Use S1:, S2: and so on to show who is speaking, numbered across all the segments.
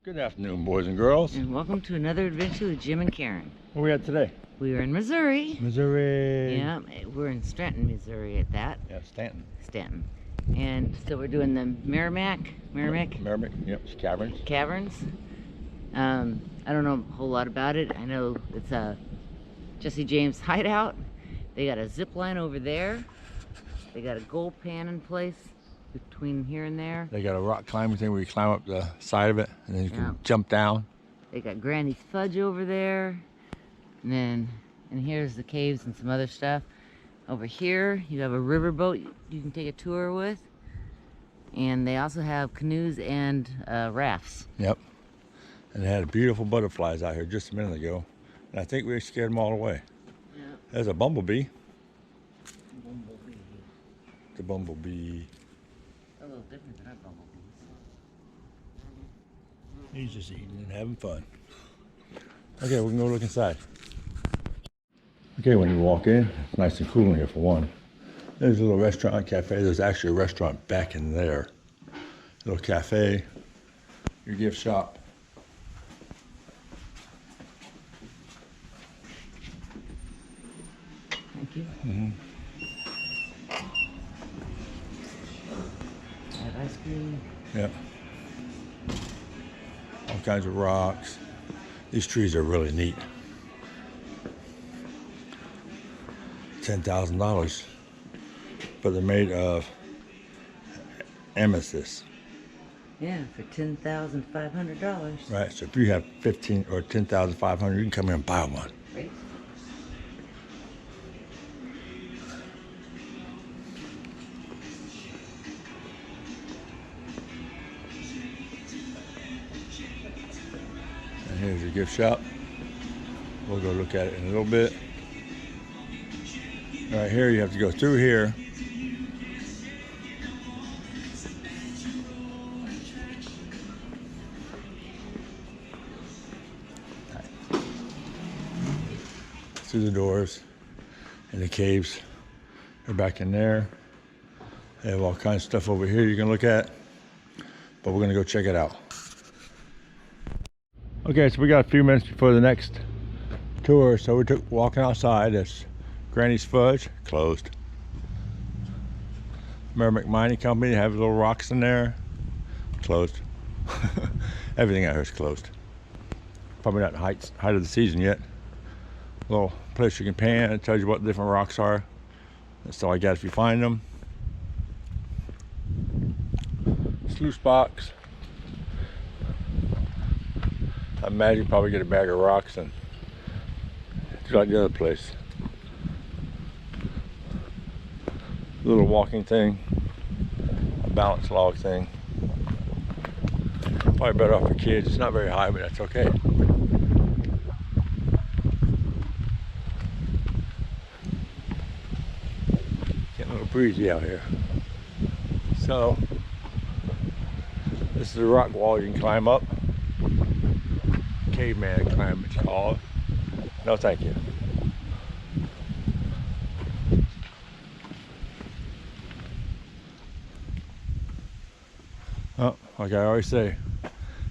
S1: Good afternoon, boys and girls.
S2: And welcome to another adventure with Jim and Karen.
S1: Where we at today?
S2: We are in Missouri.
S1: Missouri.
S2: Yeah, we're in Stanton, Missouri at that.
S1: Yeah, Stanton.
S2: Stanton. And so we're doing the Meramec.
S1: Meramec, yep, it's caverns.
S2: Caverns. I don't know a whole lot about it. I know it's a Jesse James hideout. They got a zip line over there. They got a gold pan in place between here and there.
S1: They got a rock climbing thing where you climb up the side of it and then you can jump down.
S2: They got Granny's Fudge over there. And here's the caves and some other stuff. Over here, you have a riverboat you can take a tour with. And they also have canoes and rafts.
S1: Yep. And they had beautiful butterflies out here just a minute ago. And I think we scared them all away.
S2: Yep.
S1: There's a bumblebee. The bumblebee.
S2: A little different than our bumblebees.
S1: He's just eating and having fun. Okay, we can go look inside. Okay, when you walk in, it's nice and cool in here for one. There's a little restaurant, cafe. There's actually a restaurant back in there. A little cafe, your gift shop.
S2: Thank you. Have ice cream.
S1: Yep. All kinds of rocks. These trees are really neat. $10,000, but they're made of amethyst.
S2: Yeah, for $10,500.
S1: Right. So if you have 15 or 10,500, you can come here and buy one.
S2: Right.
S1: And here's your gift shop. We'll go look at it in a little bit. Right here, you have to go through here. Through the doors, and the caves are back in there. They have all kinds of stuff over here you can look at, but we're gonna go check it out. Okay, so we got a few minutes before the next tour, so we took walking outside. It's Granny's Fudge, closed. Meramec Mining Company, they have little rocks in there, closed. Everything out here is closed. Probably not the height of the season yet. Little place you can pan, it tells you what different rocks are. That's all I got if you find them. Sluice box. I imagine you probably get a bag of rocks and just like the other place. Little walking thing, a balance log thing. Probably better off for kids. It's not very high, but that's okay. Getting a little breezy out here. So, this is a rock wall you can climb up. Caveman climb, it's called. No, thank you. Oh, like I always say,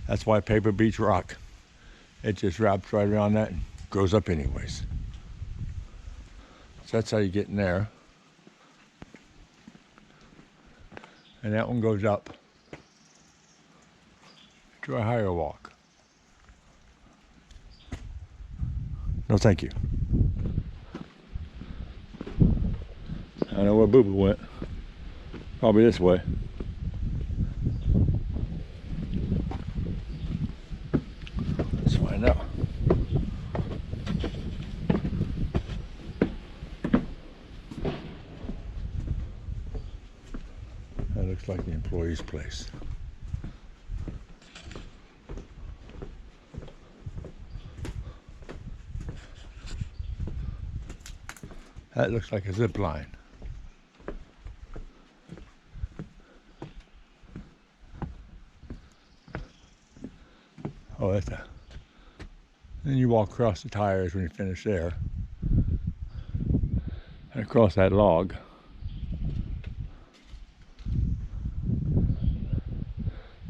S1: that's why paper beats rock. It just wraps right around that and grows up anyways. So that's how you get in there. And that one goes up to a higher walk. No, thank you. I know where Boo Boo went. Probably this way. Let's find out. That looks like the employee's place. That looks like a zip line. Oh, that's a... Then you walk across the tires when you finish there. And across that log.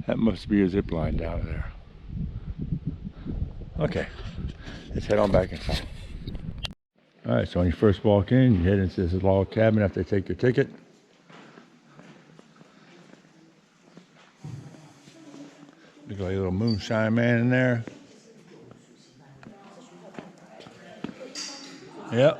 S1: That must be a zip line down there. Okay, let's head on back inside. All right, so when you first walk in, you head into this log cabin after they take your ticket. Look like a little moonshine man in there. Yep.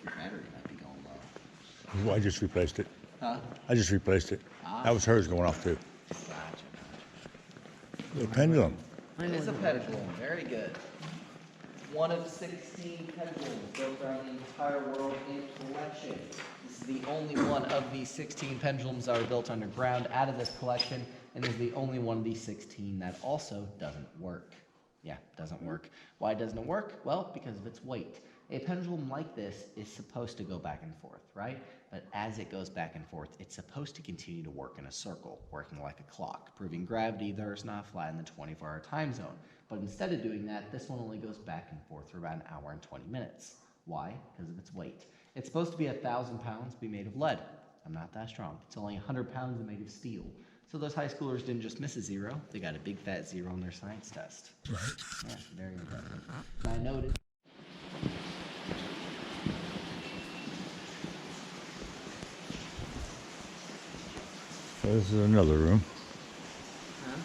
S3: Battery might be going low.
S1: Well, I just replaced it.
S3: Huh?
S1: I just replaced it. That was hers going off too.
S3: Gotcha.
S1: Little pendulum.
S3: It is a pendulum. Very good. One of 16 pendulums built around the entire world in collection. This is the only one of these 16 pendulums that are built underground out of this collection, and is the only one of these 16 that also doesn't work. Yeah, doesn't work. Why doesn't it work? Well, because of its weight. A pendulum like this is supposed to go back and forth, right? But as it goes back and forth, it's supposed to continue to work in a circle, working like a clock, proving gravity there is not flat in the 24-hour time zone. But instead of doing that, this one only goes back and forth for about an hour and 20 minutes. Why? Because of its weight. It's supposed to be 1,000 pounds, be made of lead. I'm not that strong. It's only 100 pounds and made of steel. So those high schoolers didn't just miss a zero, they got a big fat zero on their science test. Right. Yeah, very impressive. And I noticed.
S1: So this is another room.
S3: Huh?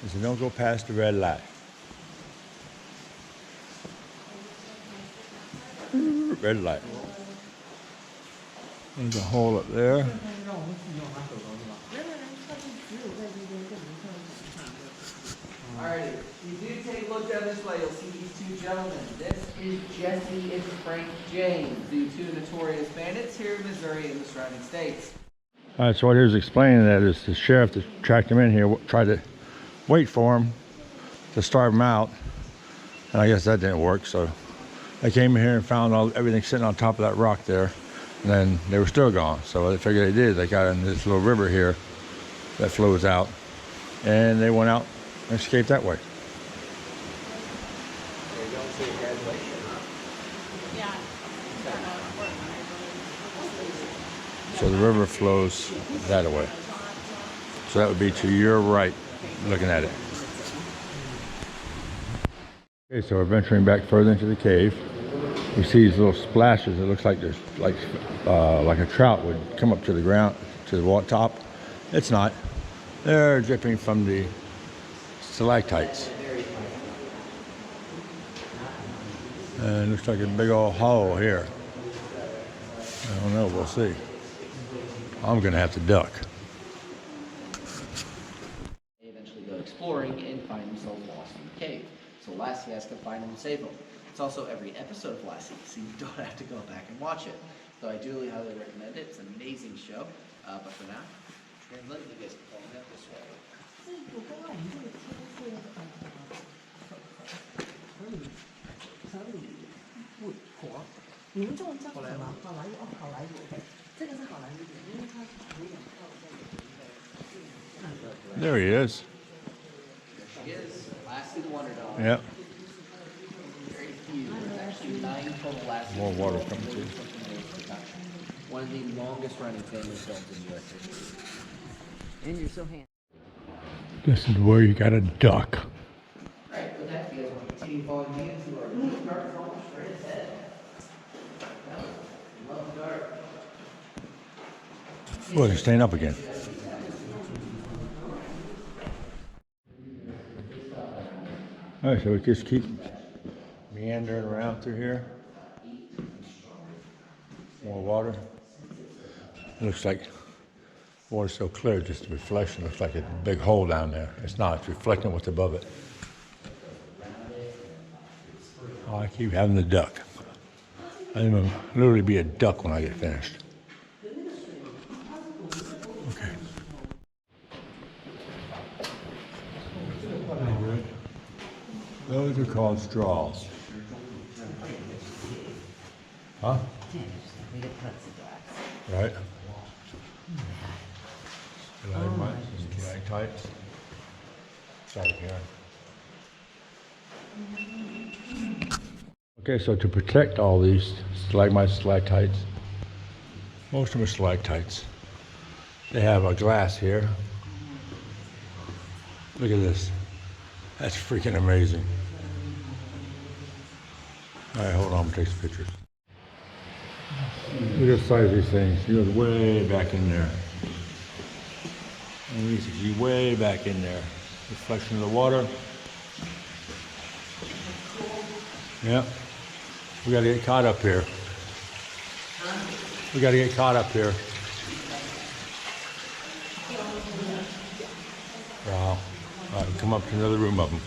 S1: It said, don't go past the red light. Red light. There's a hole up there.
S3: Alrighty, you do take a look down this way, you'll see these two gentlemen. This is Jesse and Frank James, the two notorious bandits here in Missouri and the surrounding states.
S1: All right, so what he was explaining that is the sheriff that tracked him in here tried to wait for him to starve him out, and I guess that didn't work. So they came in here and found everything sitting on top of that rock there, and then they were still gone. So they figured they did. They got in this little river here that flows out, and they went out and escaped that way.
S3: There you go, see your graduation.
S1: So the river flows that way. So that would be to your right, looking at it. Okay, so we're venturing back further into the cave. We see these little splashes. It looks like there's like a trout would come up to the ground, to the water top. It's not. They're dripping from the stalactites. And it looks like a big old hole here. I don't know, we'll see. I'm gonna have to duck.
S3: They eventually go exploring and find themselves lost in the cave. So Lassie has to find them and save them. It's also every episode of Lassie, so you don't have to go back and watch it. So I do highly recommend it. It's an amazing show. But for now, translate, you guys can follow me up this way.
S4: 所以我刚刚我们这个贴是可以不活，你们中文叫什么？好莱坞哦，好莱坞 OK， 这个是好莱坞的，因为它有点靠在有一个
S1: There he is.
S3: There she is, Lassie the Wonder Dog.
S1: Yep.
S3: Very few. There's actually 9 total Lassie.
S1: More water coming through.
S3: One of the longest running family films in US history.
S2: And you're so handsome.
S1: This is where you gotta duck.
S3: Alright, with that, you guys want to continue following me into our deep dark hole straight ahead. Love dark.
S1: Look, he's staying up again. All right, so we just keep meandering around through here. More water. It looks like water's so clear, just the reflection looks like a big hole down there. It's not, it's reflecting what's above it. Oh, I keep having the duck. I'm gonna literally be a duck when I get finished. Okay. Those are called straws. Huh?
S2: We get plexiglass.
S1: Right? Stalactites. Sorry, Karen. Okay, so to protect all these stalagmites, stalactites, most of them are stalactites. They have a glass here. Look at this. That's freaking amazing. All right, hold on, I'm gonna take some pictures. Look at the size of these things. He goes way back in there. And you see way back in there. Reflection of the water. Yep. We gotta get caught up here. We gotta get caught up here. Wow. All right, come up to another room of them.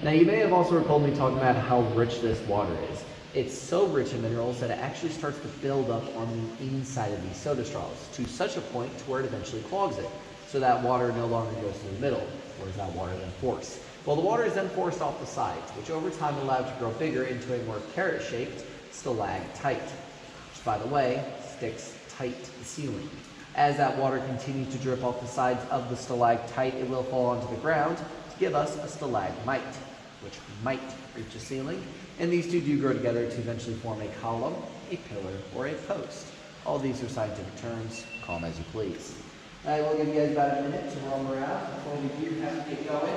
S3: Now you may have also recalled me talking about how rich this water is. It's so rich in minerals that it actually starts to build up on the inside of these soda straws to such a point to where it eventually clogs it. So that water no longer goes through the middle. Where is that water then forced? Well, the water is then forced off the sides, which over time allowed to grow bigger into a more carrot-shaped stalactite, which, by the way, sticks tight to the ceiling. As that water continues to drip off the sides of the stalactite, it will fall onto the ground to give us a stalagmite, which might reach the ceiling. And these two do grow together to eventually form a column, a pillar, or a post. All these are scientific terms. Call them as you please. I will give you guys about a minute to roam around before we do have to get going.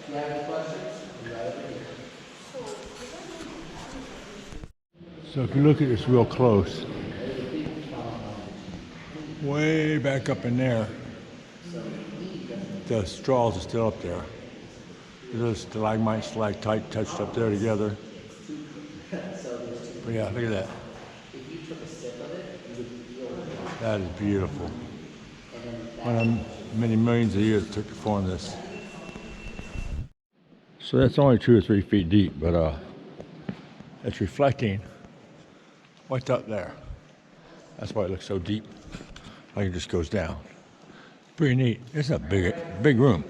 S3: If you have any questions, we're right over here.
S1: So if you look at this real close, way back up in there, the straws are still up there. There's stalagmite, stalactite touched up there together. But yeah, look at that. That is beautiful. One of many millions of years it took to form this. So that's only 2 or 3 feet deep, but it's reflecting what's up there. That's why it looks so deep. Like it just goes down. Pretty neat. It's a big room.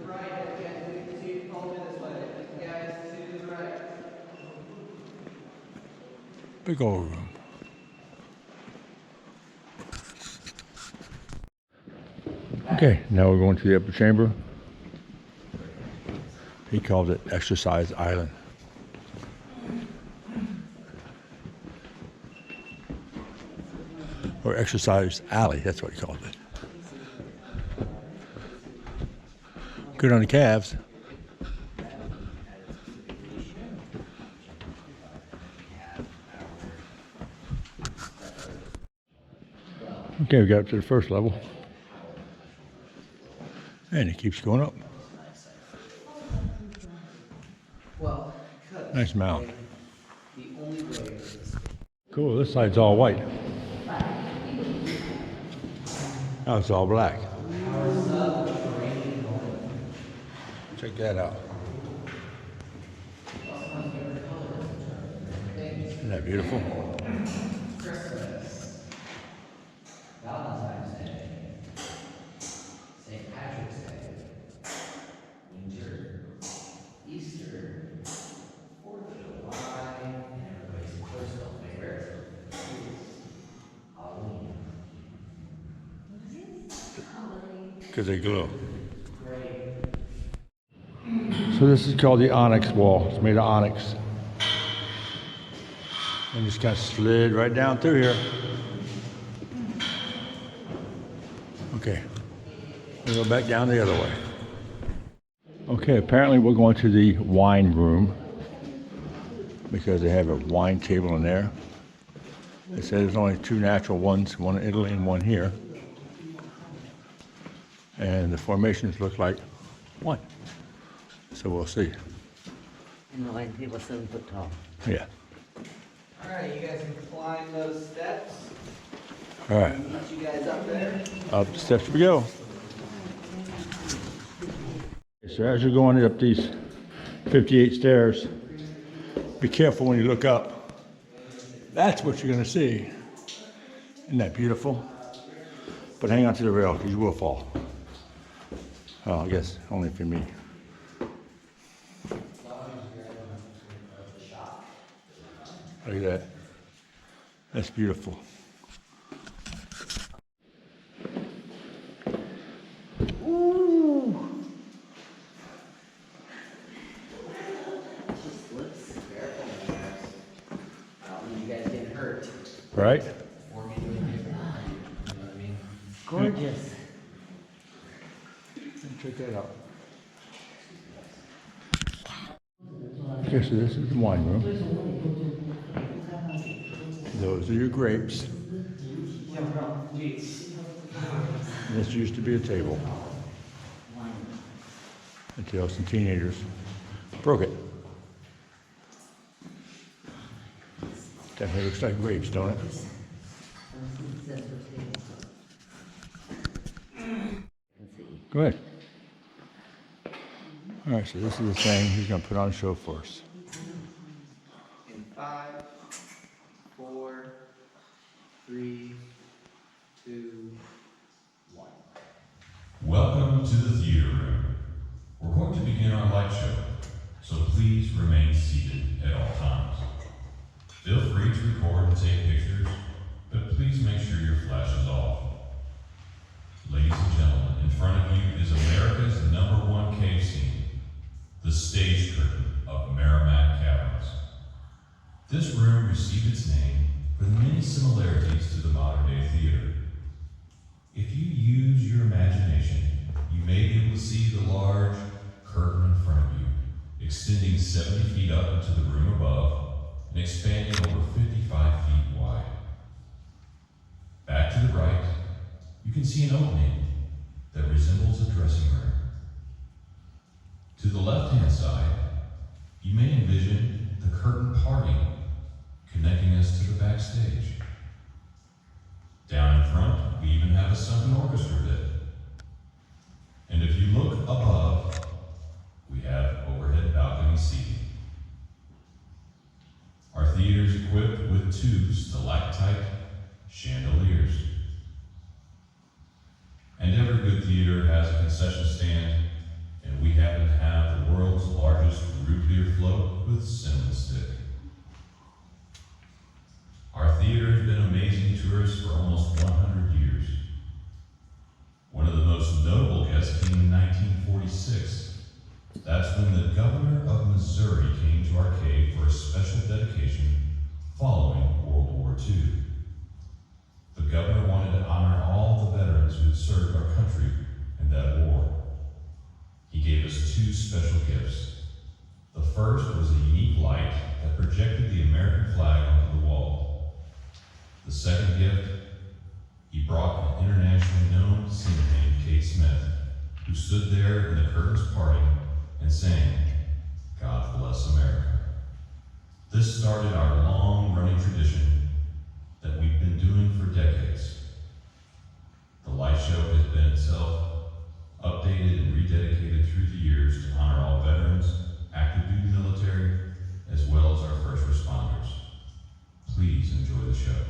S1: Big old room. Okay, now we're going to the upper chamber. He called it Exercise Island. Or Exercise Alley, that's what he called it. Good on the calves. Okay, we got up to the first level. And it keeps going up. Nice mound. Cool, this side's all white. Now it's all black. Check that out. Isn't that beautiful?
S3: Valentine's Day, St. Patrick's Day, winter, Easter, 4th of July, and everybody's personal favorite, Halloween.
S1: Because they glow. So this is called the onyx wall. It's made of onyx. And just kind of slid right down through here. Okay, we'll go back down the other way. Okay, apparently we're going to the wine room because they have a wine table in there. They said there's only 2 natural ones, one in Italy and one here. And the formations look like one. So we'll see.
S2: And the wine table's 7 foot tall.
S1: Yeah.
S3: All right, you guys can climb those steps.
S1: All right.
S3: Meet you guys up there.
S1: Up the steps we go. So as you're going up these 58 stairs, be careful when you look up. That's what you're going to see. Isn't that beautiful? But hang on to the rail because you will fall. Well, I guess only for me. Look at that. That's beautiful.
S3: hurt.
S1: Right?
S3: Or me doing it. You know what I mean?
S2: Gorgeous.
S1: Check that out. Okay, so this is the wine room. Those are your grapes. This used to be a table until some teenagers broke it. Definitely looks like grapes, don't it? Go ahead. All right, so this is the thing he's going to put on a show for us.
S3: In 5, 4, 3, 2, 1.
S5: Welcome to the theater room. We're going to begin our light show, so please remain seated at all times. Feel free to record and take pictures, but please make sure your flash is off. Ladies and gentlemen, in front of you is America's #1 cave scene, the stage curtain of Meramec caverns. This room received its name for the many similarities to the modern-day theater. If you use your imagination, you may be able to see the large curtain in front of you, extending 70 feet up into the room above and expanding over 55 feet wide. Back to the right, you can see an opening that resembles a dressing room. To the left-hand side, you may envision the curtain parting, connecting us to the backstage. Down in front, we even have a sunken orchestra pit. And if you look above, we have overhead balcony seating. Our theater is equipped with 2 stalactite chandeliers. And every good theater has a concession stand, and we happen to have the world's largest root beer float with cinnamon stick. Our theater has been amazing to us for almost 100 years. One of the most notable guests came in 1946. That's when the governor of Missouri came to our cave for a special dedication following World War II. The governor wanted to honor all the veterans who had served our country in that war. He gave us 2 special gifts. The first was a unique light that projected the American flag onto the wall. The second gift, he brought an internationally known singer named Kate Smith, who stood there in the curtains parting and sang, "God Bless America." This started our long-running tradition that we've been doing for decades. The light show has been itself updated and rededicated through the years to honor all veterans, active duty military, as well as our first responders. Please enjoy the show.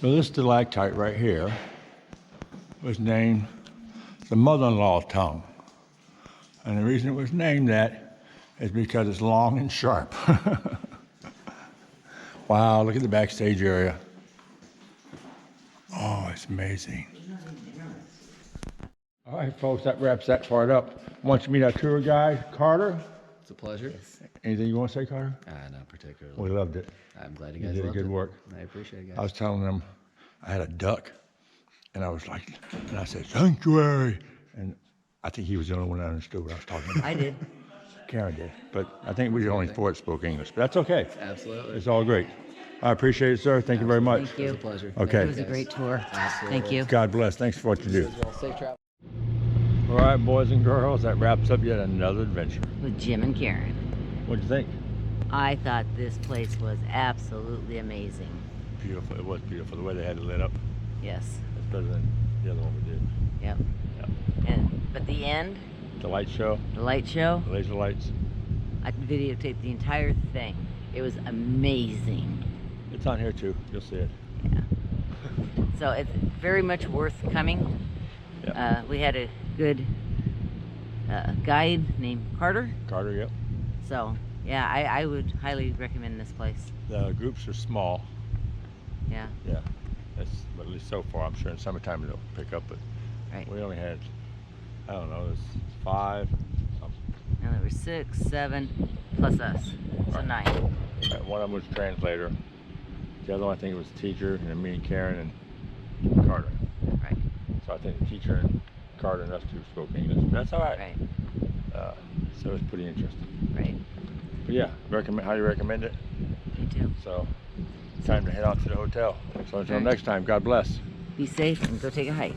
S1: So this stalactite right here was named the mother-in-law tongue. And the reason it was named that is because it's long and sharp. Wow, look at the backstage area. Oh, it's amazing. All right, folks, that wraps that part up. Want you to meet our tour guide, Carter?
S3: It's a pleasure.
S1: Anything you want to say, Carter?
S3: Not particularly.
S1: We loved it.
S3: I'm glad you
S1: You
S3: guys
S1: did
S3: loved
S1: good
S3: it.
S1: work.
S3: I appreciate it,
S1: I
S3: guys.
S1: was telling them I had a duck, and I was like, and I said, sanctuary. And I think he was the only one that understood what I was talking about.
S2: I did.
S1: Karen did. But I think we were the only four that spoke English. But that's okay.
S3: Absolutely.
S1: It's all great. I appreciate it, sir. Thank you very much.
S2: Thank you.
S3: It's a pleasure.
S1: Okay.
S2: It was a great tour. Thank you.
S1: God bless. Thanks for what you do.
S3: Well, safe travel.
S1: All right, boys and girls, that wraps up yet another adventure.
S2: With Jim and Karen.
S1: What'd you think?
S2: I thought this place was absolutely amazing.
S1: Beautiful. It was beautiful. The way they had it lit up.
S2: Yes.
S1: It's better than the other one we did.
S2: Yep.
S1: Yep.
S2: But the end,
S1: The light show,
S2: the light show,
S1: the laser lights.
S2: I videotaped the entire thing. It was amazing.
S1: It's on here too. You'll see it.
S2: Yeah. So it's very much worth coming.
S1: Yeah.
S2: We had a good guide named Carter.
S1: Carter, yep.
S2: So yeah, I would highly recommend this place.
S1: The groups are small.
S2: Yeah.
S1: Yeah. That's, but at least so far, I'm sure in summertime they'll pick up. But
S2: Right.
S1: we only had, I don't know, there's 5.
S2: And there were 6, 7, plus us. So 9.
S1: One of them was a translator. The other one, I think it was a teacher, and then me and Karen and Carter.
S2: Right.
S1: So I think the teacher and Carter and us two spoke English. But that's all right.
S2: Right.
S1: So it's pretty interesting.
S2: Right.
S1: But yeah, highly recommend it.
S2: Me too.
S1: So time to head on to the hotel. So until
S2: Right.
S1: next time, God bless.
S2: Be safe and go take a hike.